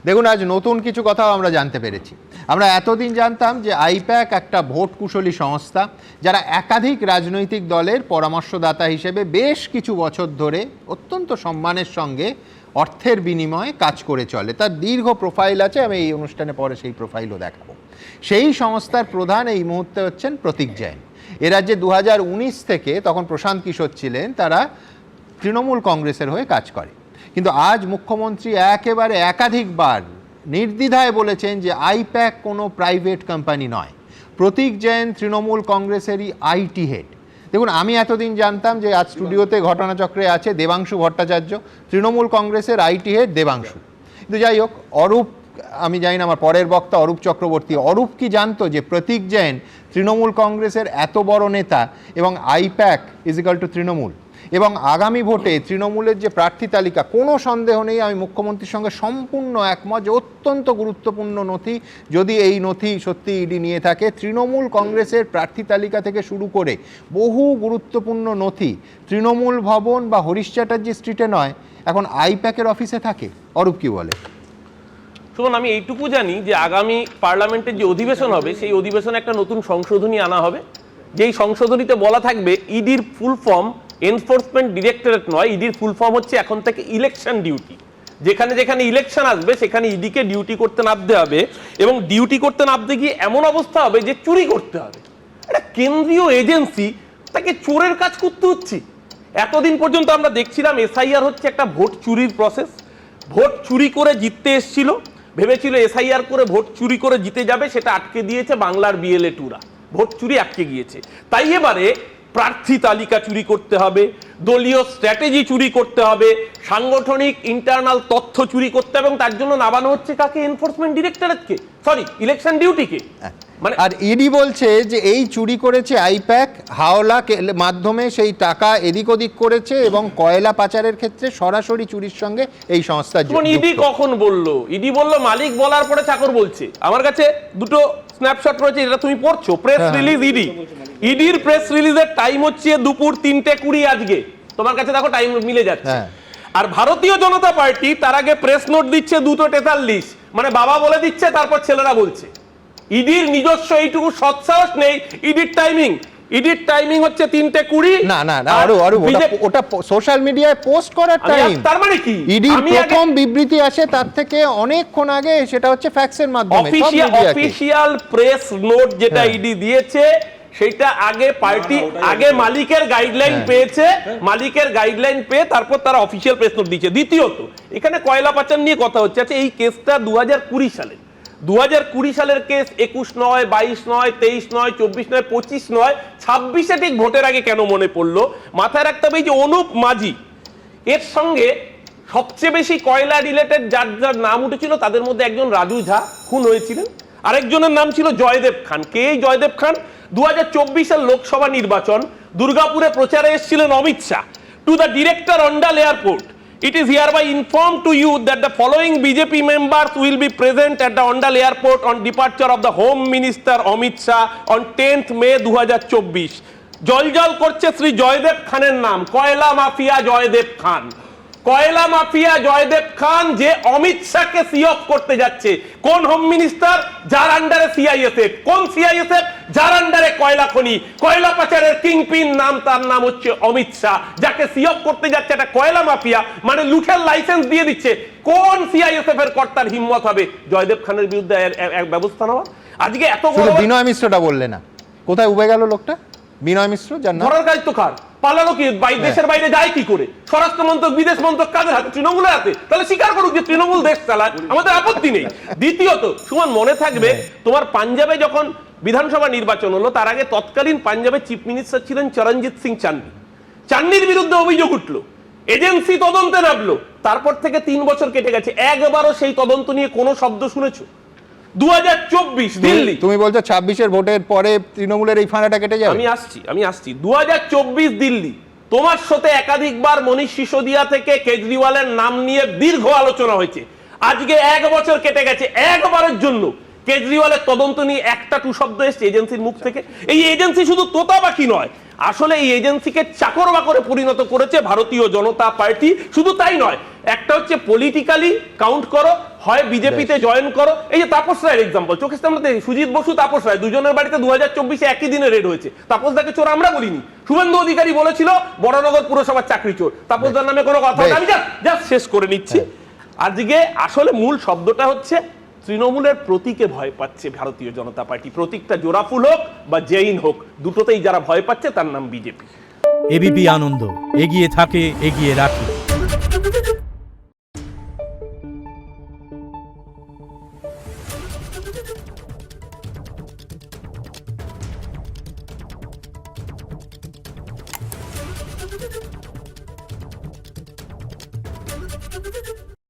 দেখুন, আজ নতুন কিছু কথাও আমরা জানতে পেরেছি। আমরা এতদিন জানতাম যে আইপ্যাক একটা ভোট কুশলী সংস্থা, যারা একাধিক রাজনৈতিক দলের পরামর্শদাতা হিসেবে বেশ কিছু বছর ধরে অত্যন্ত সম্মানের সঙ্গে অর্থের বিনিময়ে কাজ করে চলে। তার দীর্ঘ প্রোফাইল আছে, আমি এই অনুষ্ঠানে পরে সেই প্রোফাইলও দেখাবো। সেই সংস্থার প্রধান এই মুহূর্তে হচ্ছেন প্রতীক জৈন। এ রাজ্যে 2019 থেকে, তখন প্রশান্ত কিশোর ছিলেন, তারা তৃণমূল কংগ্রেসের হয়ে কাজ করে। কিন্তু আজ মুখ্যমন্ত্রী একেবারে একাধিকবার নির্দ্বিধায় বলেছেন যে আইপ্যাক কোনো প্রাইভেট কোম্পানি নয়। প্রতীক জৈন তৃণমূল কংগ্রেসেরই আইটি হেড। দেখুন, আমি এতদিন জানতাম যে আজ স্টুডিওতে ঘটনাচক্রে আছে দেবাংশু ভট্টাচার্য, তৃণমূল কংগ্রেসের আইটি হেড দেবাংশু। কিন্তু যাই হোক, অরূপ, আমি জানি না, আমার পরের বক্তা অরূপ চক্রবর্তী, অরূপ কি জানতো যে প্রতীক জৈন তৃণমূল কংগ্রেসের এত বড় নেতা এবং আইপ্যাক ইজিক্যাল টু তৃণমূল, এবং আগামী ভোটে তৃণমূলের যে প্রার্থী তালিকা, কোনো সন্দেহ নেই, আমি মুখ্যমন্ত্রীর সঙ্গে সম্পূর্ণ একমত যে অত্যন্ত গুরুত্বপূর্ণ নথি, যদি এই নথি সত্যি ইডি নিয়ে থাকে, তৃণমূল কংগ্রেসের প্রার্থী তালিকা থেকে শুরু করে বহু গুরুত্বপূর্ণ নথি তৃণমূল ভবন বা হরিশ চ্যাটার্জি স্ট্রিটে নয়, এখন আইপ্যাকের অফিসে থাকে। অরূপ কি বলে? শুনুন, আমি এইটুকু জানি যে আগামী পার্লামেন্টের যে অধিবেশন হবে, সেই অধিবেশনে একটা নতুন সংশোধনী আনা হবে, যেই সংশোধনীতে বলা থাকবে ইডির ফুল ফর্ম এনফোর্সমেন্ট ডিরেক্টরেট নয়, ইডির ফুল ফর্ম হচ্ছে এখন থেকে ইলেকশন ডিউটি। যেখানে যেখানে ইলেকশন আসবে সেখানে ইডিকে ডিউটি করতে নামতে হবে, এবং ডিউটি করতে নামতে গিয়ে এমন অবস্থা হবে যে চুরি করতে হবে। একটা কেন্দ্রীয় এজেন্সি, তাকে চোরের কাজ করতে হচ্ছে। এতদিন পর্যন্ত আমরা দেখছিলাম এসআইআর হচ্ছে একটা ভোট চুরির প্রসেস। ভোট চুরি করে জিততে এসেছিল, ভেবেছিল এসআইআর করে ভোট চুরি করে জিতে যাবে, সেটা আটকে দিয়েছে বাংলার বিএলএ টুরা। ভোট চুরি আটকে গিয়েছে, তাই এবারে প্রার্থী তালিকা চুরি করতে হবে, দলীয় স্ট্র্যাটেজি চুরি করতে হবে, সাংগঠনিক ইন্টারনাল তথ্য চুরি করতে হবে, এবং তার জন্য নামানো হচ্ছে কাকে? এনফোর্সমেন্ট ডিরেক্টরেটকে, সরি, ইলেকশন ডিউটিকে। মানে আর ইডি বলছে যে এই চুরি করেছে আইপ্যাক, হাওলা মাধ্যমে সেই টাকা এদিক ওদিক করেছে, এবং কয়লা পাচারের ক্ষেত্রে সরাসরি চুরির সঙ্গে এই সংস্থা যুক্ত। ইডি কখন বললো? ইডি বললো মালিক বলার পরে চাকর বলছে। আমার কাছে দুটো স্ন্যাপশট রয়েছে, এটা তুমি পড়ছো, প্রেস রিলিজ ইডি। ইডির প্রেস রিলিজের টাইম হচ্ছে দুপুর 3:20 আজকে, তোমার কাছে দেখো টাইম মিলে যাচ্ছে। আর ভারতীয় জনতা পার্টি তার আগে প্রেস নোট দিচ্ছে 2:43, মানে বাবা বলে দিচ্ছে, তারপর ছেলেরা বলছে। ইডির নিজস্ব এইটুকু সৎসাহস নেই। ইডির টাইমিং হচ্ছে 3:20। না না না, ওটা সোশ্যাল মিডিয়ায় পোস্ট করার টাইম। তার মানে কি? ইডির প্রথম বিবৃতি আসে তার থেকে অনেকক্ষণ আগে, সেটা হচ্ছে ফ্যাক্সের মাধ্যমে। অফিশিয়াল প্রেস নোট যেটা ইডি দিয়েছে, সেটা আগে পার্টি, আগে মালিকের গাইডলাইন পেয়েছে, মালিকের গাইডলাইন পেয়ে তারপর তারা অফিশিয়াল প্রেস নোট দিয়েছে। দ্বিতীয়ত, এখানে কয়লা পাচার নিয়ে কথা হচ্ছে। আচ্ছা, এই কেসটা 2020 সালের কেস। 21 নয়, 22 নয়, 23 নয়, 24 নয়, 25 নয়, 26-এ ঠিক ভোটের আগে কেন মনে পড়লো? মাথায় রাখতে হবে যে অনুপ মাঝি, এর সঙ্গে সবচেয়ে বেশি কয়লা রিলেটেড যার যার নাম উঠেছিল, তাদের মধ্যে একজন রাজু ঝা খুন হয়েছিলেন, আরেকজনের নাম ছিল জয়দেব খান। কে এই জয়দেব খান? 2024-এর লোকসভা নির্বাচন, দুর্গাপুরে প্রচারে এসেছিলেন Amit Shah. To the director Andal airport, it is hereby informed to you that the following BJP members will be present at the Ondal airport on departure of the Home Minister Amit Shah on 10th May 2024. জলজল করছে শ্রী জয়দেব খানের নাম, কয়লা mafia Joydeb খান। কয়লা mafia Joydeb খান যে অমিত শাহকে C of করতে যাচ্ছে। কোন হোম মিনিস্টার? যার আন্ডারে সিআইএসএফ। কোন সিআইএসএফ? যার আন্ডারে কয়লা খনি, কয়লা পাচারের কিংপিন নাম, তার নাম হচ্ছে অমিত শাহ, যাকে সি অফ করতে যাচ্ছে একটা কয়লা মাফিয়া, মানে লুঠের লাইসেন্স দিয়ে দিচ্ছে। কোন সিআইএসএফ এর কর্তার হিম্মত হবে জয়দেব খানের বিরুদ্ধে ব্যবস্থা নেওয়া? আজকে এত বড় বিনয় মিশ্রটা বললে না, কোথায় উবে গেল লোকটা? বিনয় মিশ্র ধরার কাজ তো কার? পালানো কি? দেশের বাইরে যায় কি করে? স্বরাষ্ট্র মন্ত্রক, বিদেশ মন্ত্রক কাদের হাতে? তৃণমূলের হাতে। তাহলে স্বীকার করুক যে তৃণমূল দেশ চালায়, আমাদের আপত্তি নেই। দ্বিতীয়ত, সুমন মনে থাকবে, তোমার পাঞ্জাবে যখন বিধানসভা নির্বাচন হলো, তার আগে তৎকালীন পাঞ্জাবের চিফ মিনিস্টার ছিলেন চরণজিৎ সিং চান্নি। চান্নির বিরুদ্ধে অভিযোগ উঠলো, এজেন্সি তদন্তে নামলো, তারপর থেকে 3 বছর কেটে গেছে, একবারও সেই তদন্ত নিয়ে কোনো শব্দ শুনেছো? 2024 দিল্লি, তুমি বলছো 26-এর ভোটের পরে তৃণমূলের এই ফাঁড়াটা কেটে যাবে? আমি আসছি 2024 দিল্লি, তোমার সাথে একাধিকবার মনীষ সিসোদিয়া থেকে কেজরিওয়ালের নাম নিয়ে দীর্ঘ আলোচনা হয়েছে। আজকে 1 বছর কেটে গেছে, একবারের জন্য কেজরিওয়ালের তদন্ত নিয়ে একটা টু শব্দ এসছে এজেন্সির মুখ থেকে। এই এজেন্সি শুধু তোতাবাকি নয়, আসলে এই এজেন্সিকে চাকর বাকরে পরিণত করেছে ভারতীয় জনতা পার্টি। শুধু তাই নয়, একটা হচ্ছে পলিটিক্যালি কাউন্ট করো, হয় বিজেপিতে জয়েন করো। এই যে তাপস রায়ের এক্সাম্পল চোখের সামনে দেখি, সুজিত বসু তাপস রায় দুজনের বাড়িতে 2024-এ একই দিনে রেড হয়েছে। তাপসদাকে চোর আমরা বলিনি, শুভেন্দু অধিকারী বলেছিল বড়নগর পুরসভার চাকরি চোর, তাপসদার নামে কোনো কথা না। আমি জাস্ট শেষ করে নিচ্ছি। আজকে আসলে মূল শব্দটা হচ্ছে তৃণমূলের প্রতীকে ভয় পাচ্ছে ভারতীয় জনতা পার্টি। প্রতীকটা জোড়াফুল হোক বা জেইন হোক, দুটোতেই যারা ভয় পাচ্ছে তার নাম বিজেপি। এবিপি আনন্দ, এগিয়ে থাকে, এগিয়ে রাখে।